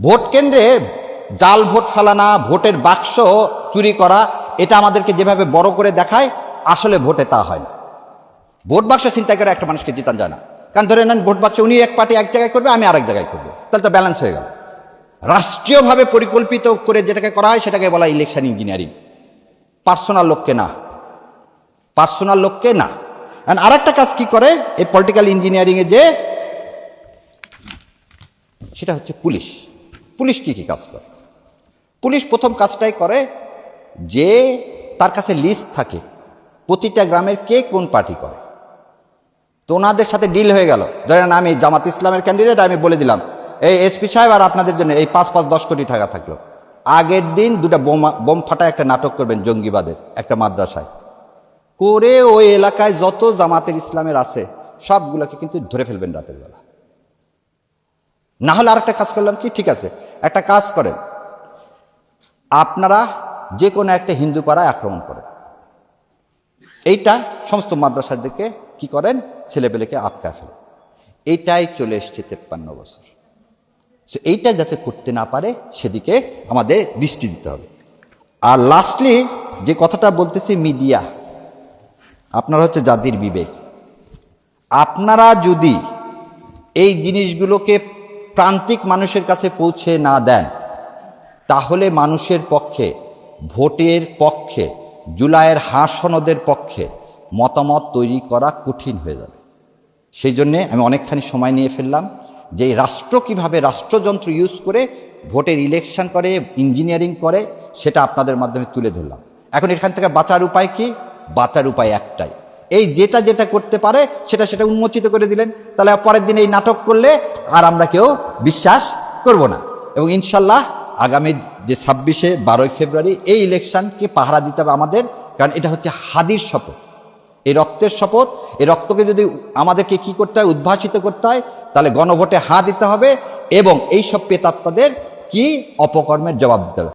Vote কেন্দ্রে জাল vote ফেলানা, ভোটের বাক্স চুরি করা, এটা আমাদেরকে যেভাবে বড় করে দেখায়, আসলে ভোটে তা হয় না। ভোট বাক্স চিন্তা করে একটা মানুষকে জিতান যায় না। কারণ ধরে নেন ভোট বাক্স উনি এক পার্টি এক জায়গায় করবে, আমি আরেক জায়গায় করবো, তাহলে তো ব্যালেন্স হয়ে গেল। রাষ্ট্রীয়ভাবে পরিকল্পিত করে যেটাকে করা হয় সেটাকে বলা ইলেকশন ইঞ্জিনিয়ারিং। পার্সোনাল লোককে না, পার্সোনাল লোককে না। আর একটা কাজ কি করে এই পলিটিক্যাল ইঞ্জিনিয়ারিংয়ে, যে সেটা হচ্ছে পুলিশ। পুলিশ কি কি কাজ করে? পুলিশ প্রথম কাজটাই করে যে তার কাছে লিস্ট থাকে প্রতিটা গ্রামের কে কোন পার্টি করে। তো ওনাদের সাথে ডিল হয়ে গেল, ধরেন আমি জামাত ইসলামের ক্যান্ডিডেট, আমি বলে দিলাম এই এসপি সাহেব আর আপনাদের জন্য এই 5-10 কোটি টাকা থাকলো, আগের দিন দুটা বোম ফাটায় একটা নাটক করবেন জঙ্গিবাদের একটা মাদ্রাসায় করে, ওই এলাকায় যত জামাতের ইসলামের আছে সবগুলোকে কিন্তু ধরে ফেলবেন রাতের বেলা। না হলে আরেকটা কাজ করলাম কি, ঠিক আছে একটা কাজ করেন, আপনারা যে কোনো একটা হিন্দু পাড়ায় আক্রমণ করেন, এইটা সমস্ত মাদ্রাসাদেরকে কি করেন, ছেলেপেলেকে আটকা ফেলে। এইটাই চলে এসছে 53 বছর। এইটা যাতে করতে না পারে সেদিকে আমাদের দৃষ্টি দিতে হবে। আর লাস্টলি যে কথাটা বলতেছি, মিডিয়া আপনারা হচ্ছে জাতির বিবেক। আপনারা যদি এই জিনিসগুলোকে প্রান্তিক মানুষের কাছে পৌঁছে না দেন, তাহলে মানুষের পক্ষে, ভোটের পক্ষে, জুলাইয়ের সনদের পক্ষে মতামত তৈরি করা কঠিন হয়ে যাবে। সেই জন্যে আমি অনেকখানি সময় নিয়ে ফেললাম যে রাষ্ট্র কিভাবে রাষ্ট্রযন্ত্র ইউজ করে ভোটের ইলেকশন করে, ইঞ্জিনিয়ারিং করে, সেটা আপনাদের মাধ্যমে তুলে ধরলাম। এখন এখান থেকে বাঁচার উপায় কি? বাঁচার উপায় একটাই, এই যেটা যেটা করতে পারে সেটা উন্মোচিত করে দিলেন, তাহলে পরের দিন এই নাটক করলে আর আমরা কেউ বিশ্বাস করব না। এবং ইনশাল্লাহ আগামী যে 12 ফেব্রুয়ারি এই ইলেকশনকে পাহারা দিতে হবে আমাদের, কারণ এটা হচ্ছে হাদির শপথ, এই রক্তের শপথ। এই রক্তকে যদি আমাদেরকে কি করতে হয়, উদ্ভাসিত করতে হয়, তাহলে গণভোটে দিতে হবে এবং এই সব পেতাত্তাদের কি অপকর্মের জবাব দিতে হবে।